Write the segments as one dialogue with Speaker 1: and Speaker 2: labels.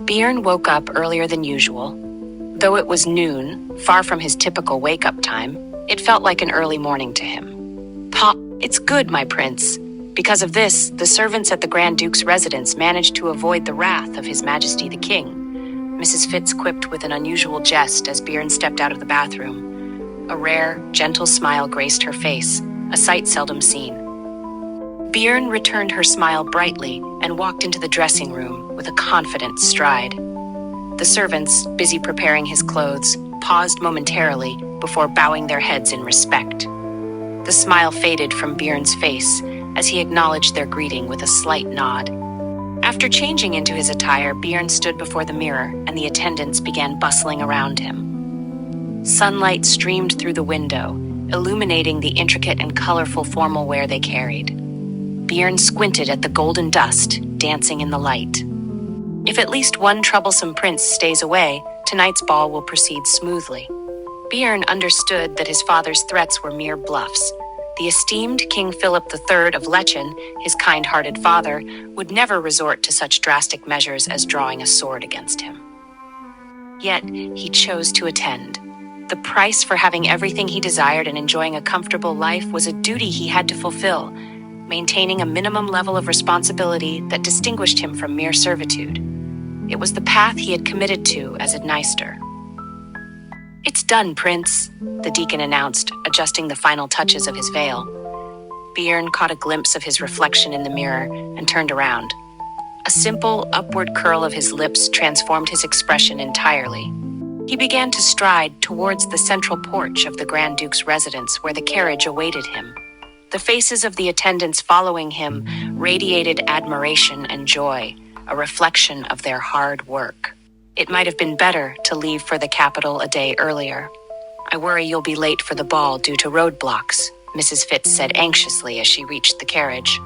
Speaker 1: Bjorn woke up earlier than usual. Though it was noon, far from his typical wake-up time, it felt like an early morning to him. "Pop, it's good, my prince." Because of this, the servants at the Grand Duke's residence managed to avoid the wrath of His Majesty the King, Mrs. Fitz quipped with an unusual jest as Bjorn stepped out of the bathroom. A rare, gentle smile graced her face, a sight seldom seen. Bjorn returned her smile brightly and walked into the dressing room with a confident stride. The servants, busy preparing his clothes, paused momentarily before bowing their heads in respect. The smile faded from Bjorn's face as he acknowledged their greeting with a slight nod. After changing into his attire, Bjorn stood before the mirror and the attendants began bustling around him. Sunlight streamed through the window, illuminating the intricate and colorful formal wear they carried. Bjorn squinted at the golden dust dancing in the light. If at least one troublesome prince stays away, tonight's ball will proceed smoothly. Bjorn understood that his father's threats were mere bluffs. The esteemed King Philip III of Lechen, his kind-hearted father, would never resort to such drastic measures as drawing a sword against him. Yet, he chose to attend. The price for having everything he desired and enjoying a comfortable life was a duty he had to fulfill, maintaining a minimum level of responsibility that distinguished him from mere servitude. It was the path he had committed to as a Dniester. "It's done, Prince," the deacon announced, adjusting the final touches of his veil. Bjorn caught a glimpse of his reflection in the mirror and turned around. A simple, upward curl of his lips transformed his expression entirely. He began to stride towards the central porch of the Grand Duke's residence where the carriage awaited him. The faces of the attendants following him radiated admiration and joy, a reflection of their hard work. It might have been better to leave for the capital a day earlier. "I worry you'll be late for the ball due to roadblocks," Mrs. Fitz said anxiously as she reached the carriage.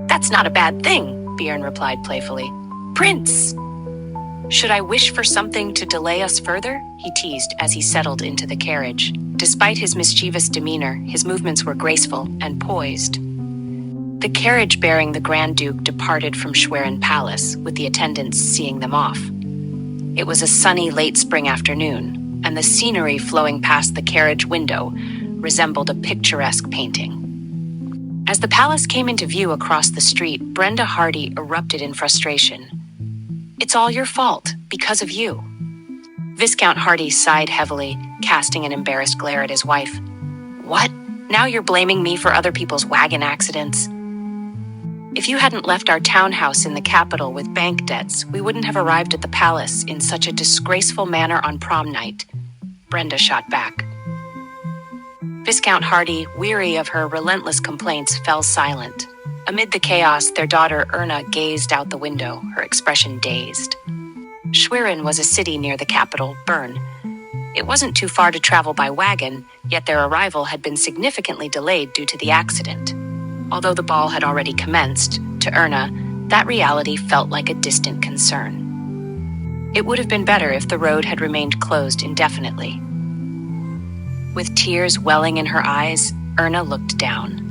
Speaker 1: "That's not a bad thing," Bjorn replied playfully. "Prince!" "Should I wish for something to delay us further?" he teased as he settled into the carriage. Despite his mischievous demeanor, his movements were graceful and poised. The carriage bearing the Grand Duke departed from Schwerin Palace, with the attendants seeing them off. It was a sunny late spring afternoon, and the scenery flowing past the carriage window resembled a picturesque painting. As the palace came into view across the street, Brenda Hardy erupted in frustration. "It's all your fault, because of you." Viscount Hardy sighed heavily, casting an embarrassed glare at his wife. "What? Now you're blaming me for other people's wagon accidents?" "If you hadn't left our townhouse in the capital with bank debts, we wouldn't have arrived at the palace in such a disgraceful manner on prom night," Brenda shot back. Viscount Hardy, weary of her relentless complaints, fell silent. Amid the chaos, their daughter Erna gazed out the window, her expression dazed. Schwerin was a city near the capital, Bern. It wasn't too far to travel by wagon, yet their arrival had been significantly delayed due to the accident. Although the ball had already commenced, to Erna, that reality felt like a distant concern. It would have been better if the road had remained closed indefinitely. With tears welling in her eyes, Erna looked down.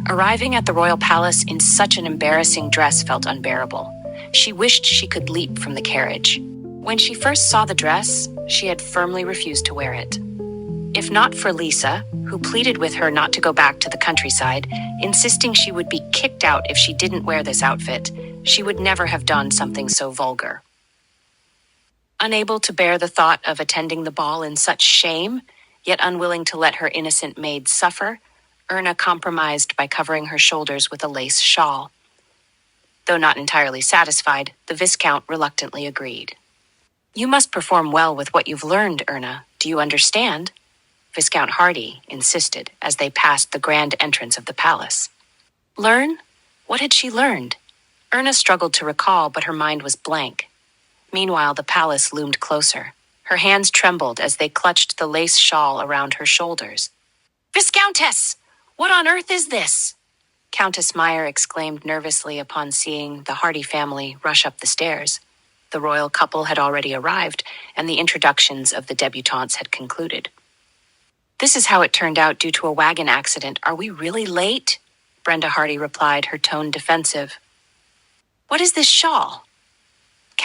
Speaker 1: Arriving at the royal palace in such an embarrassing dress felt unbearable. She wished she could leap from the carriage. When she first saw the dress, she had firmly refused to wear it. If not for Lisa, who pleaded with her not to go back to the countryside, insisting she would be kicked out if she didn't wear this outfit, she would never have done something so vulgar. Unable to bear the thought of attending the ball in such shame, yet unwilling to let her innocent maid suffer, Erna compromised by covering her shoulders with a lace shawl. Though not entirely satisfied, the Viscount reluctantly agreed. "You must perform well with what you've learned, Erna. Do you understand?" Viscount Hardy insisted as they passed the grand entrance of the palace. Learn? What had she learned? Erna struggled to recall, but her mind was blank. Meanwhile, the palace loomed closer. Her hands trembled as they clutched the lace shawl around her shoulders. "Viscountess! What on earth is this?" Countess Meyer exclaimed nervously upon seeing the Hardy family rush up the stairs. The royal couple had already arrived, and the introductions of the debutantes had concluded. "This is how it turned out due to a wagon accident. Are we really late?" Brenda Hardy replied, her tone defensive. "What is this shawl?"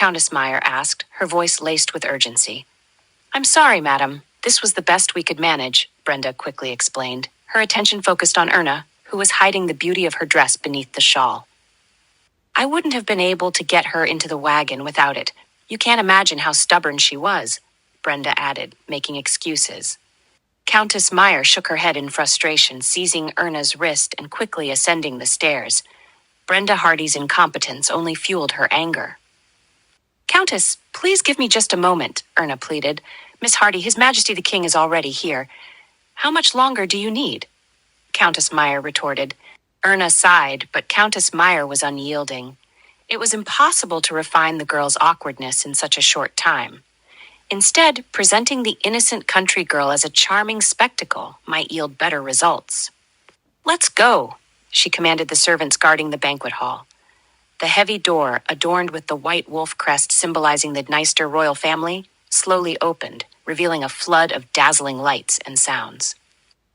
Speaker 1: Countess Meyer asked, her voice laced with urgency. I'm sorry, madam. This was the best we could manage, Brenda quickly explained, her attention focused on Erna, who was hiding the beauty of her dress beneath the shawl. I wouldn't have been able to get her into the wagon without it. You can't imagine how stubborn she was, Brenda added, making excuses. Countess Meyer shook her head in frustration, seizing Erna's wrist and quickly ascending the stairs. Brenda Hardy's incompetence only fueled her anger. Countess, please give me just a moment, Erna pleaded. Miss Hardy, His Majesty the King is already here. How much longer do you need? Countess Meyer retorted. Erna sighed, but Countess Meyer was unyielding. It was impossible to refine the girl's awkwardness in such a short time. Instead, presenting the innocent country girl as a charming spectacle might yield better results. Let's go, she commanded the servants guarding the banquet hall. The heavy door, adorned with the white wolf crest symbolizing the Deister royal family, slowly opened, revealing a flood of dazzling lights and sounds.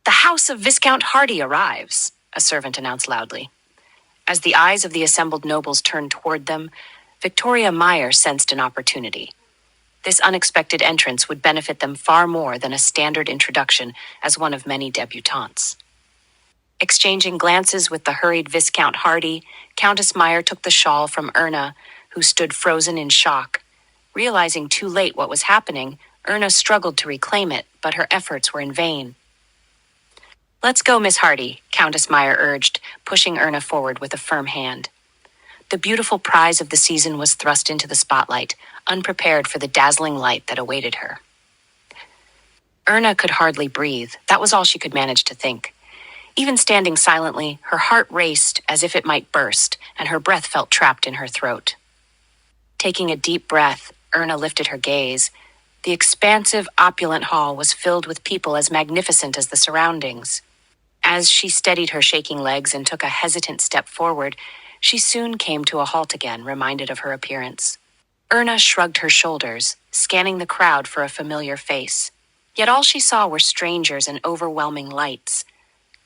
Speaker 1: The house of Viscount Hardy arrives, a servant announced loudly. As the eyes of the assembled nobles turned toward them, Victoria Meyer sensed an opportunity. This unexpected entrance would benefit them far more than a standard introduction as one of many debutantes. Exchanging glances with the hurried Viscount Hardy, Countess Meyer took the shawl from Erna, who stood frozen in shock. Realizing too late what was happening, Erna struggled to reclaim it, but her efforts were in vain. Let's go, Miss Hardy, Countess Meyer urged, pushing Erna forward with a firm hand. The beautiful prize of the season was thrust into the spotlight, unprepared for the dazzling light that awaited her. Erna could hardly breathe. That was all she could manage to think. Even standing silently, her heart raced as if it might burst, and her breath felt trapped in her throat. Taking a deep breath, Erna lifted her gaze. The expansive, opulent hall was filled with people as magnificent as the surroundings. As she steadied her shaking legs and took a hesitant step forward, she soon came to a halt again, reminded of her appearance. Erna shrugged her shoulders, scanning the crowd for a familiar face. Yet all she saw were strangers and overwhelming lights.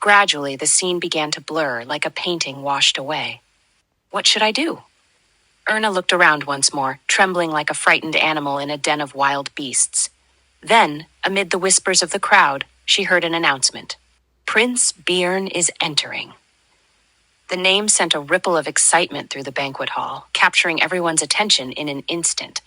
Speaker 1: Gradually, the scene began to blur, like a painting washed away. What should I do? Erna looked around once more, trembling like a frightened animal in a den of wild beasts. Then, amid the whispers of the crowd, she heard an announcement. Prince Bjorn is entering. The name sent a ripple of excitement through the banquet hall, capturing everyone's attention in an instant.